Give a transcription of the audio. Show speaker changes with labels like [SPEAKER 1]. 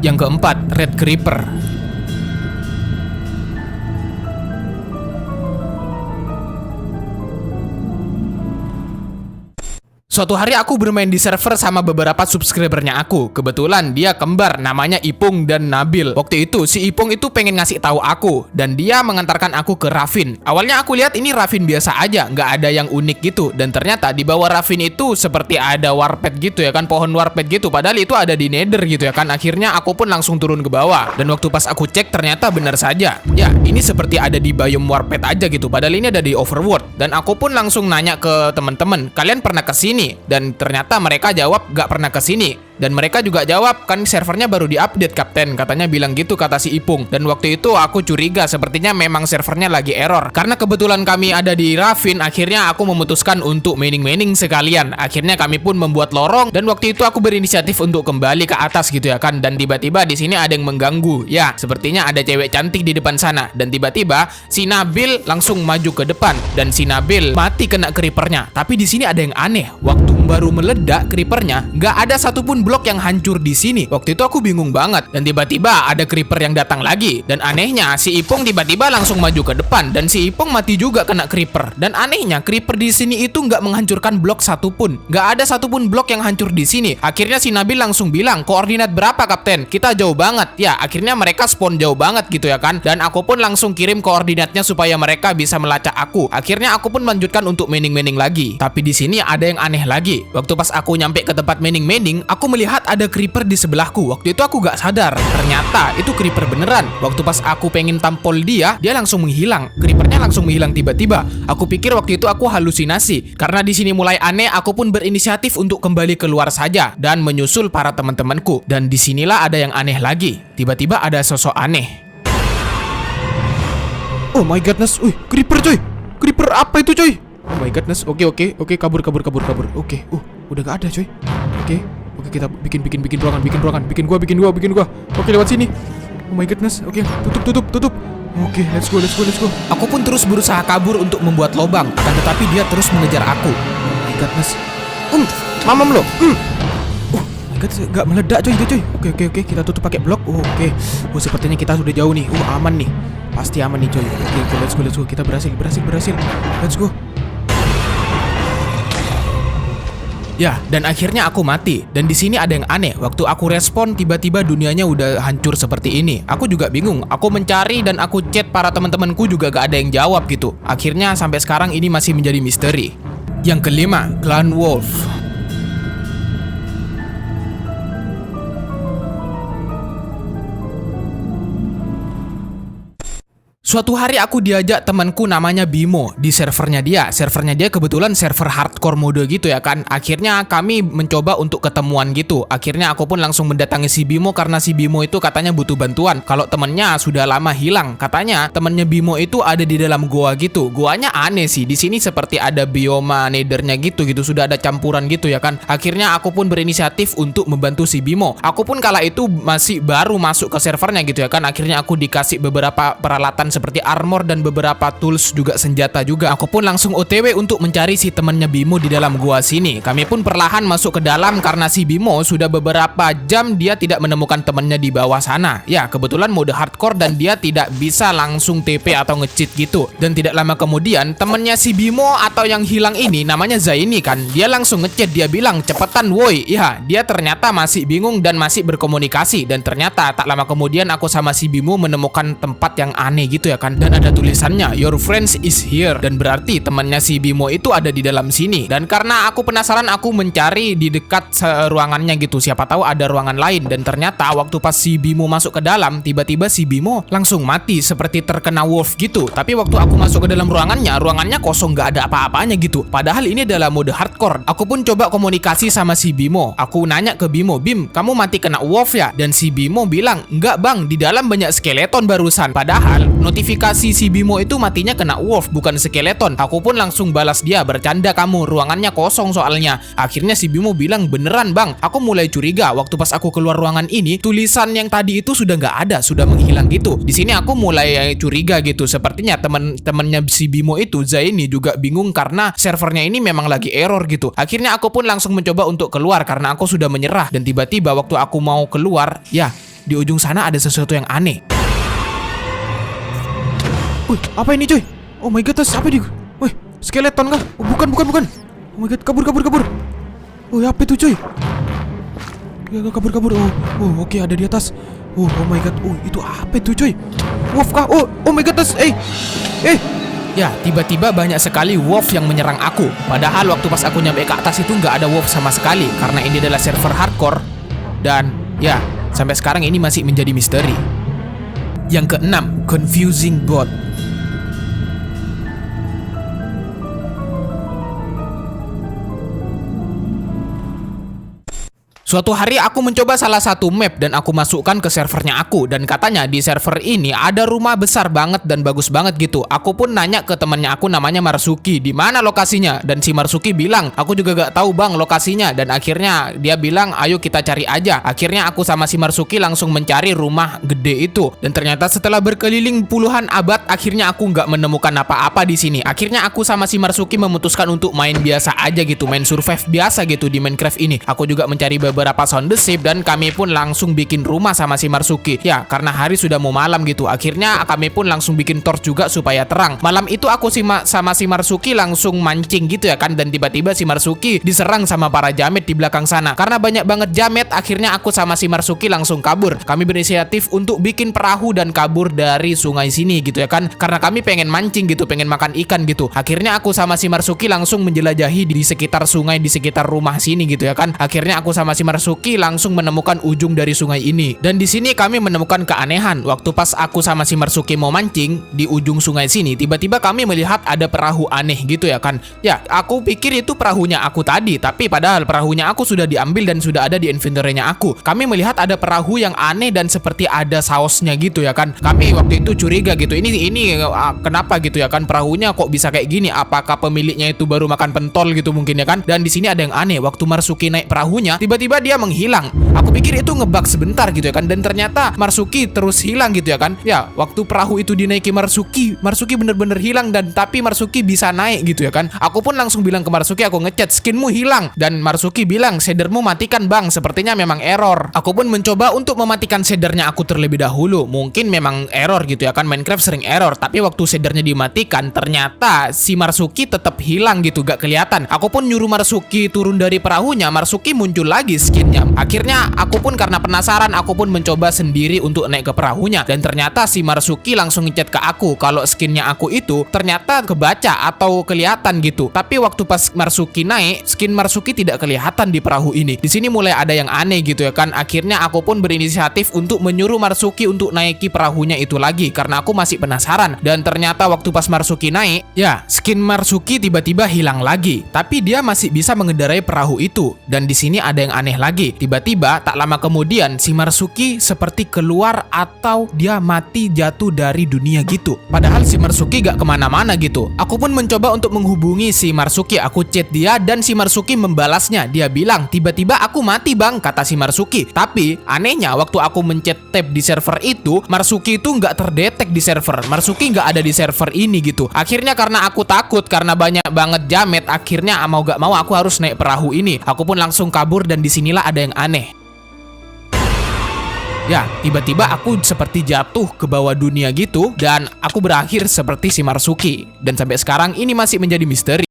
[SPEAKER 1] Yang keempat, Red Creeper. Suatu hari aku bermain di server sama beberapa subscribernya aku. Kebetulan dia kembar, namanya Ipung dan Nabil. Waktu itu si Ipung itu pengen ngasih tahu aku dan dia mengantarkan aku ke Ravin. Awalnya aku lihat ini Ravin biasa aja, nggak ada yang unik gitu. Dan ternyata di bawah Ravin itu seperti ada warped gitu ya kan, pohon warped gitu. Padahal itu ada di Nether gitu ya kan. Akhirnya aku pun langsung turun ke bawah. Dan waktu pas aku cek ternyata benar saja. Ya, ini seperti ada di biome warped aja gitu. Padahal ini ada di Overworld. Dan aku pun langsung nanya ke teman-teman, kalian pernah kesini? Dan ternyata mereka jawab gak pernah kesini. Dan mereka juga jawab, kan servernya baru diupdate kapten. Katanya bilang gitu kata si Ipung. Dan waktu itu aku curiga sepertinya memang servernya lagi error. Karena kebetulan kami ada di Ravin, akhirnya aku memutuskan untuk mining-mining sekalian. Akhirnya kami pun membuat lorong. Dan waktu itu aku berinisiatif untuk kembali ke atas gitu ya kan. Dan tiba-tiba di sini ada yang mengganggu. Ya, sepertinya ada cewek cantik di depan sana. Dan tiba-tiba si Nabil langsung maju ke depan. Dan si Nabil mati kena creepernya. Tapi di sini ada yang aneh. Waktu baru meledak creepernya, nggak ada satupun blok yang hancur di sini. Waktu itu aku bingung banget. Dan tiba-tiba ada creeper yang datang lagi. Dan anehnya si Ipung tiba-tiba langsung maju ke depan. Dan si Ipung mati juga kena creeper. Dan anehnya creeper di sini itu nggak menghancurkan blok satupun. Nggak ada satupun blok yang hancur di sini. Akhirnya si Nabil langsung bilang, koordinat berapa kapten? Kita jauh banget. Ya, akhirnya mereka spawn jauh banget gitu ya kan. Dan aku pun langsung kirim koordinatnya supaya mereka bisa melacak aku. Akhirnya aku pun melanjutkan untuk mining-mining lagi. Tapi di sini ada yang aneh lagi. Waktu pas aku nyampe ke tempat mining-mining, aku melihat ada creeper di sebelahku. Waktu itu aku gak sadar. Ternyata itu creeper beneran. Waktu pas aku pengen tampol dia langsung menghilang. Creepernya langsung menghilang tiba-tiba. Aku pikir waktu itu aku halusinasi. Karena di sini mulai aneh, aku pun berinisiatif untuk kembali keluar saja dan menyusul para teman-temanku. Dan disinilah ada yang aneh lagi. Tiba-tiba ada sosok aneh. Oh my godness, creeper coy. Creeper apa itu coy? Oh my godness, oke, kabur. Oke, udah gak ada coy. Oke, kita bikin ruangan, bikin gua. Oke, lewat sini. Oh my godness, oke, tutup. Oke, let's go. Aku pun terus berusaha kabur untuk membuat lobang, akan tetapi dia terus mengejar aku. Oh my godness. Mamam lo. Oh my god, gak meledak coy. Oke, kita tutup pakai blok. Oke. Sepertinya kita sudah jauh nih. Aman nih. Pasti aman nih coy. Oke, let's go. Kita berhasil. Let's go. Ya, dan akhirnya aku mati. Dan di sini ada yang aneh. Waktu aku respon, tiba-tiba dunianya udah hancur seperti ini. Aku juga bingung. Aku mencari dan aku chat para teman-temanku juga gak ada yang jawab gitu. Akhirnya sampai sekarang ini masih menjadi misteri. Yang kelima, Clan Wolf. Suatu hari aku diajak temanku namanya Bimo di servernya dia. Servernya dia kebetulan server hardcore mode gitu ya kan. Akhirnya kami mencoba untuk ketemuan gitu. Akhirnya aku pun langsung mendatangi si Bimo karena si Bimo itu katanya butuh bantuan. Kalau temennya sudah lama hilang. Katanya temennya Bimo itu ada di dalam goa gitu. Goanya aneh sih. Di sini seperti ada bioma nethernya gitu. Sudah ada campuran gitu ya kan. Akhirnya aku pun berinisiatif untuk membantu si Bimo. Aku pun kala itu masih baru masuk ke servernya gitu ya kan. Akhirnya aku dikasih beberapa peralatan seperti armor dan beberapa tools juga, senjata juga. Aku pun langsung OTW untuk mencari si temannya Bimo di dalam gua sini. Kami pun perlahan masuk ke dalam karena si Bimo sudah beberapa jam dia tidak menemukan temannya di bawah sana. Ya, kebetulan mode hardcore dan dia tidak bisa langsung TP atau nge-cheat gitu. Dan tidak lama kemudian temannya si Bimo atau yang hilang ini namanya Zaini kan. Dia langsung ngechat, dia bilang, "Cepetan woi." Ya, dia ternyata masih bingung dan masih berkomunikasi. Dan ternyata tak lama kemudian aku sama si Bimo menemukan tempat yang aneh gitu ya kan, dan ada tulisannya "Your friends is here", dan berarti temannya si Bimo itu ada di dalam sini. Dan karena aku penasaran, aku mencari di dekat ruangannya gitu, siapa tahu ada ruangan lain. Dan ternyata waktu pas si Bimo masuk ke dalam, tiba-tiba si Bimo langsung mati seperti terkena wolf gitu. Tapi waktu aku masuk ke dalam ruangannya kosong, gak ada apa-apanya gitu. Padahal ini adalah mode hardcore. Aku pun coba komunikasi sama si Bimo. Aku nanya ke Bimo, "Bim, kamu mati kena wolf ya?" Dan si Bimo bilang, "Enggak bang, di dalam banyak skeleton barusan." Padahal notifikasi si Bimo itu matinya kena wolf, bukan skeleton. Aku pun langsung balas dia, "Bercanda kamu, ruangannya kosong soalnya." Akhirnya si Bimo bilang, "Beneran bang." Aku mulai curiga. Waktu pas aku keluar ruangan ini, tulisan yang tadi itu sudah nggak ada, sudah menghilang gitu. Di sini aku mulai curiga gitu. Sepertinya teman-temannya si Bimo itu, Zaini, juga bingung karena servernya ini memang lagi error gitu. Akhirnya aku pun langsung mencoba untuk keluar karena aku sudah menyerah. Dan tiba-tiba waktu aku mau keluar, ya, di ujung sana ada sesuatu yang aneh. Wih, apa ini cuy? Oh my god, tas apa di? Wih, skeleton kah? Oh, bukan. Oh my god, kabur. Oh, apa itu cuy? Ya, kabur. Oh, oke, ada di atas. Oh my god. Oh, itu apa itu cuy? Wolf kah? Oh my god, tas. Ya, tiba-tiba banyak sekali wolf yang menyerang aku. Padahal waktu pas aku nyampe ke atas itu nggak ada wolf sama sekali, karena ini adalah server hardcore. Dan ya, sampai sekarang ini masih menjadi misteri. Yang keenam, confusing bot. Suatu hari aku mencoba salah satu map dan aku masukkan ke servernya aku, dan katanya di server ini ada rumah besar banget dan bagus banget gitu. Aku pun nanya ke temannya aku namanya Marsuki, di mana lokasinya? Dan si Marsuki bilang, aku juga gak tahu bang lokasinya. Dan akhirnya dia bilang, ayo kita cari aja. Akhirnya aku sama si Marsuki langsung mencari rumah gede itu. Dan ternyata setelah berkeliling puluhan abad, akhirnya aku nggak menemukan apa-apa di sini. Akhirnya aku sama si Marsuki memutuskan untuk main biasa aja gitu, main survive biasa gitu di Minecraft ini. Aku juga mencari beberapa sound shape dan kami pun langsung bikin rumah sama si Marsuki. Ya, karena hari sudah mau malam gitu. Akhirnya kami pun langsung bikin torch juga supaya terang. Malam itu aku sama si Marsuki langsung mancing gitu ya kan, dan tiba-tiba si Marsuki diserang sama para jamet di belakang sana. Karena banyak banget jamet, akhirnya aku sama si Marsuki langsung kabur. Kami berinisiatif untuk bikin perahu dan kabur dari sungai sini gitu ya kan. Karena kami pengen mancing gitu, pengen makan ikan gitu. Akhirnya aku sama si Marsuki langsung menjelajahi di sekitar sungai, di sekitar rumah sini gitu ya kan. Akhirnya aku sama si Marsuki langsung menemukan ujung dari sungai ini. Dan di sini kami menemukan keanehan. Waktu pas aku sama si Marsuki mau mancing di ujung sungai sini, tiba-tiba kami melihat ada perahu aneh gitu ya kan. Ya, aku pikir itu perahunya aku tadi, tapi padahal perahunya aku sudah diambil dan sudah ada di inventory-nya aku. Kami melihat ada perahu yang aneh dan seperti ada sausnya gitu ya kan. Kami waktu itu curiga gitu. Ini kenapa gitu ya kan, perahunya kok bisa kayak gini? Apakah pemiliknya itu baru makan pentol gitu mungkin ya kan? Dan di sini ada yang aneh. Waktu Marsuki naik perahunya, tiba-tiba dia menghilang. Aku pikir itu ngebug sebentar gitu ya kan, dan ternyata Marsuki terus hilang gitu ya kan. Ya, waktu perahu itu dinaiki Marsuki bener-bener hilang, dan tapi Marsuki bisa naik gitu ya kan. Aku pun langsung bilang ke Marsuki, aku ngechat, skinmu hilang. Dan Marsuki bilang, shadermu matikan bang, sepertinya memang error. Aku pun mencoba untuk mematikan shadernya aku terlebih dahulu. Mungkin memang error gitu ya kan, Minecraft sering error. Tapi waktu shadernya dimatikan, ternyata si Marsuki tetap hilang gitu, gak kelihatan. Aku pun nyuruh Marsuki turun dari perahunya, Marsuki muncul lagi skinnya. Akhirnya aku pun karena penasaran, aku pun mencoba sendiri untuk naik ke perahunya, dan ternyata si Marsuki langsung ngechat ke aku kalau skinnya aku itu ternyata kebaca atau kelihatan gitu. Tapi waktu pas Marsuki naik, skin Marsuki tidak kelihatan di perahu ini. Di sini mulai ada yang aneh gitu ya kan. Akhirnya aku pun berinisiatif untuk menyuruh Marsuki untuk naiki perahunya itu lagi karena aku masih penasaran. Dan ternyata waktu pas Marsuki naik, ya skin Marsuki tiba-tiba hilang lagi. Tapi dia masih bisa mengendarai perahu itu. Dan di sini ada yang aneh lagi. Tiba-tiba tak lama kemudian si Marsuki seperti keluar atau dia mati jatuh dari dunia gitu. Padahal si Marsuki gak kemana-mana gitu. Aku pun mencoba untuk menghubungi si Marsuki. Aku chat dia dan si Marsuki membalasnya. Dia bilang, tiba-tiba aku mati bang, kata si Marsuki. Tapi anehnya waktu aku mencet tab di server itu, Marsuki itu gak terdetek di server. Marsuki gak ada di server ini gitu. Akhirnya karena aku takut, karena banyak banget jamet, akhirnya mau gak mau aku harus naik perahu ini. Aku pun langsung kabur, dan disinilah ada yang aneh. Ya, tiba-tiba aku seperti jatuh ke bawah dunia gitu, dan aku berakhir seperti si Marsuki. Dan sampai sekarang ini masih menjadi misteri.